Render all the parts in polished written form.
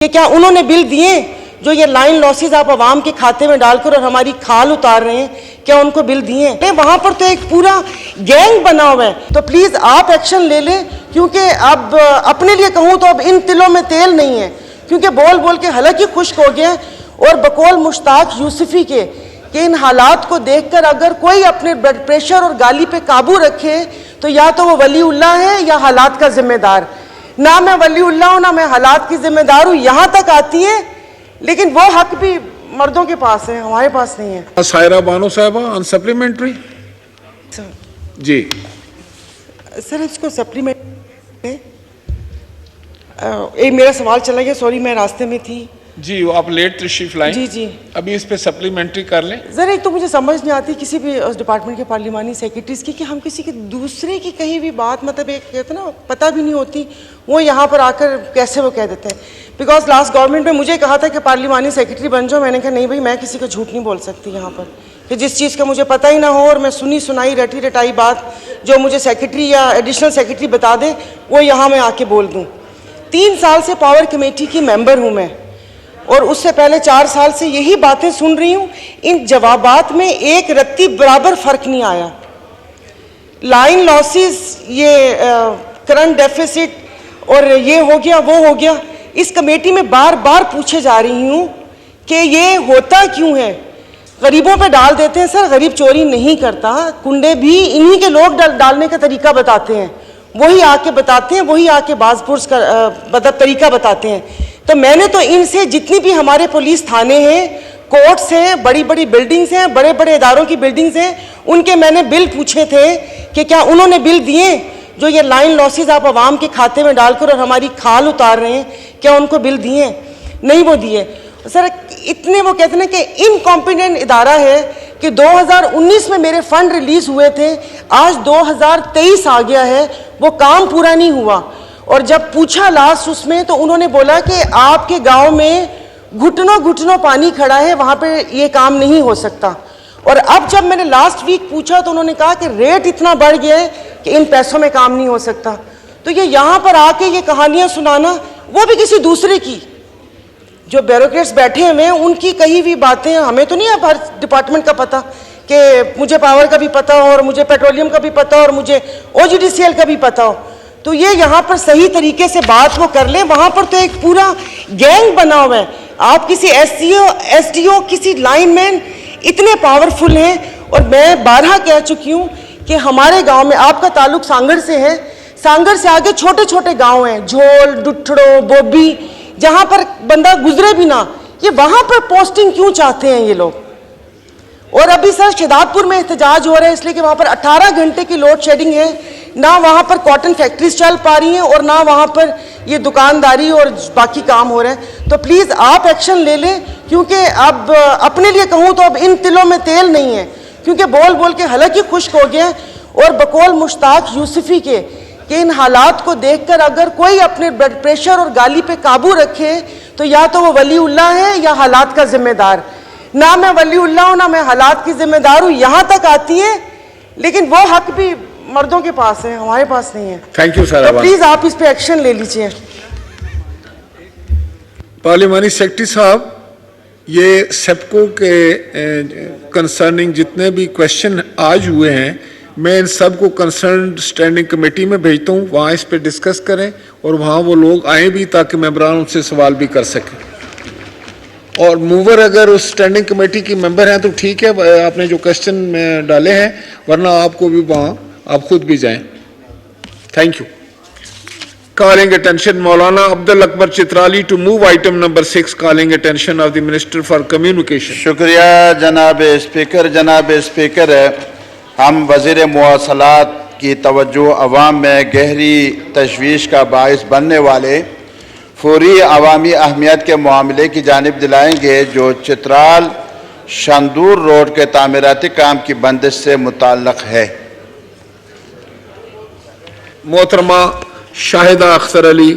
ये क्या उन्होंने बिल दिए जो ये लाइन लॉसेस आप आवाम के खाते में डालकर और हमारी खाल उतार रहे हैं, क्या उनको बिल दिए? वहां पर तो एक पूरा गैंग बना हुआ है। तो प्लीज आप एक्शन ले लें, क्योंकि अब अपने लिए कहूं तो अब इन तिलों में तेल नहीं है, क्योंकि बोल बोल के हलक ही खुश्क हो गया। और बकौल मुश्ताक यूसुफी के कि इन हालात को देखकर अगर कोई अपने ब्लड प्रेशर और गाली पे काबू रखे तो या तो वो वलीउल्लाह है या हालात का जिम्मेदार। ना मैं वलीउल्लाह हूं, ना मैं हालात की जिम्मेदार हूं। यहां तक आती है, लेकिन वो हक भी मर्दों के पास है, हमारे पास नहीं है। सायरा बानो साहबा ऑन सप्लीमेंट्री जी। सर इसको सप्लीमेंट एक मेरा सवाल चला गया, सॉरी मैं रास्ते में थी जी। वो आप लेट तशरीफ लाएं। जी जी। अभी इस पे सप्लीमेंट्री कर लें। सर एक तो मुझे समझ नहीं आती किसी भी उस डिपार्टमेंट के पार्लिमानी सेक्रेटरीज की कि हम किसी के दूसरे की कहीं भी बात, मतलब एक कहते ना पता भी नहीं होती, वो यहाँ पर आकर कैसे वो कह देते हैं। बिकॉज लास्ट गवर्नमेंट में मुझे कहा था कि पार्लिमानी सेक्रेटरी बन जाओ, मैंने कहा नहीं भाई मैं किसी को झूठ नहीं बोल सकती यहाँ पर, कि जिस चीज़ का मुझे पता ही ना हो और मैं सुनी सुनाई रटी रटाई बात जो मुझे सेक्रेटरी या एडिशनल सेक्रेटरी बता दे वो यहाँ मैं आके बोल दूँ। 3 साल से पावर कमेटी की मेंबर हूँ मैं, और उससे पहले 4 साल से यही बातें सुन रही हूँ। इन जवाबात में एक रत्ती बराबर फर्क नहीं आया। लाइन लॉसेस, ये करंट डेफिसिट और ये हो गया वो हो गया, इस कमेटी में बार बार पूछे जा रही हूँ कि ये होता क्यों है। गरीबों पे डाल देते हैं। सर गरीब चोरी नहीं करता, कुंडे भी इन्हीं के लोग डालने का तरीका बताते हैं, वही आके बताते हैं, वही आके बाजपुर्स का तरीका बताते हैं। तो मैंने तो इनसे जितनी भी हमारे पुलिस थाने हैं, कोर्ट्स हैं, बड़ी बड़ी बिल्डिंग्स हैं, बड़े बड़े इदारों की बिल्डिंग्स हैं, उनके मैंने बिल पूछे थे कि क्या उन्होंने बिल दिए जो ये लाइन लॉसेस आप आवाम के खाते में डालकर और हमारी खाल उतार रहे हैं, क्या उनको बिल दिए? नहीं वो दिए। सर इतने वो कहते हैं कि इनकॉम्पिटेंट इदारा है कि 2019 में मेरे फंड रिलीज हुए थे, आज 2023 आ गया है, वो काम पूरा नहीं हुआ। और जब पूछा लास्ट उसमें तो उन्होंने बोला कि आपके गांव में घुटनों घुटनों पानी खड़ा है, वहां पे ये काम नहीं हो सकता। और अब जब मैंने लास्ट वीक पूछा तो उन्होंने कहा कि रेट इतना बढ़ गया है कि इन पैसों में काम नहीं हो सकता। तो ये यहाँ पर आके ये कहानियां सुनाना, वो भी किसी दूसरे की, जो ब्यूरोक्रेट्स बैठे हुए हैं उनकी कही हुई बातें, हमें तो नहीं अब हर डिपार्टमेंट का पता, कि मुझे पावर का भी पता हो और मुझे पेट्रोलियम का भी पता हो और मुझे OGDCL का भी पता हो। तो ये यहाँ पर सही तरीके से बात वो कर ले। वहाँ पर तो एक पूरा गैंग बना हुआ है। आप किसी SDO किसी लाइनमैन इतने पावरफुल हैं। और मैं 12 कह चुकी हूँ कि हमारे गांव में, आपका ताल्लुक सांगड़ से है, सांगड़ से आगे छोटे छोटे गांव हैं, झोल, डुठड़ो, बोबी, जहाँ पर बंदा गुजरे भी ना, ये वहाँ पर पोस्टिंग क्यों चाहते हैं ये लोग? और अभी सर शहदादपुर में एहतजाज हो रहा है इसलिए कि वहाँ पर 18 घंटे की लोड शेडिंग है, ना वहाँ पर कॉटन फैक्ट्रीज चल पा रही हैं और ना वहाँ पर ये दुकानदारी और बाकी काम हो रहे हैं। तो प्लीज़ आप एक्शन ले लें, क्योंकि अब अपने लिए कहूँ तो अब इन तिलों में तेल नहीं है, क्योंकि बोल बोल के हलक ही खुश्क हो गया। और बकौल मुश्ताक यूसुफी के कि इन हालात को देखकर अगर कोई अपने ब्लड प्रेशर और गाली पे काबू रखे तो या तो वो वलीउल्लाह है या हालात का जिम्मेदार। ना मैं वलीउल्लाह हूं, ना मैं हालात की जिम्मेदार हूं। यहां तक आती है, लेकिन वो हक भी मर्दों के पास है, हमारे पास नहीं है। Thank you sir. तो प्लीज आप इस पे एक्शन ले लीजिए। पार्लिमानी सेक्रेटरी साहब, ये सेप्को के कंसर्निंग जितने भी क्वेश्चन आज हुए हैं, मैं इन सब को कंसर्न स्टैंडिंग कमेटी में भेजता हूँ, वहाँ इस पे डिस्कस करें और वहाँ वो लोग आए भी ताकि मेंबरान उनसे सवाल भी कर सकें। और मूवर अगर उस स्टैंडिंग कमेटी की मेंबर हैं तो ठीक है, आपने जो क्वेश्चन डाले हैं, वरना आपको भी वहाँ आप खुद भी जाएं। Thank you. Calling attention Maulana Abdul Akbar Chitrali to move item number 6, calling attention of the Minister for Communication. शुक्रिया जनाब स्पीकर। जनाब स्पीकर, हम वज़ीर मुवासलात की तवज्जो अवाम में गहरी तशवीश का बाइस बनने वाले फौरी अवामी अहमियत के मामले की जानिब दिलाएंगे, जो चित्राल शंदूर रोड के तामीराती काम की बंदिश से मुताल्लक़ है। मोहतरमा Shahida Akhtar Ali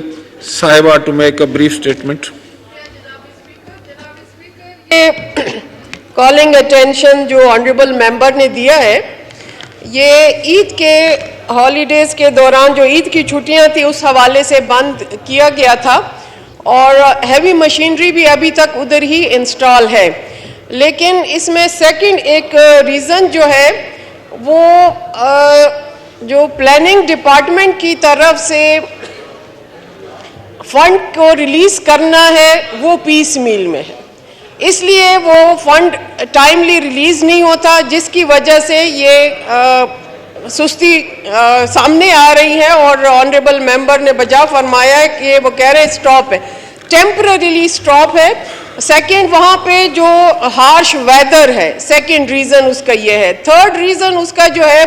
Sahiba to make a brief statement. Calling attention जो ऑनरेबल मेंबर ने दिया है, ये ईद के हॉलीडेज के दौरान जो ईद की छुट्टियां थी उस हवाले से बंद किया गया था और हैवी मशीनरी भी अभी तक उधर ही इंस्टॉल है। लेकिन इसमें सेकंड एक रीज़न जो है वो जो प्लानिंग डिपार्टमेंट की तरफ से फंड को रिलीज करना है वो पीस मील में है, इसलिए वो फंड टाइमली रिलीज नहीं होता, जिसकी वजह से ये सुस्ती सामने आ रही है। और ऑनरेबल मेंबर ने बजा फरमाया है कि वो कह रहे हैं स्टॉप है, टेम्पररीली स्टॉप है। सेकंड, वहाँ पे जो हार्श वेदर है, सेकंड रीज़न उसका ये है। थर्ड रीज़न उसका जो है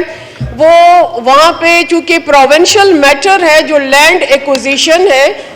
वो वहाँ पे चूँकि प्रोविंशियल मैटर है, जो लैंड एक्विजिशन है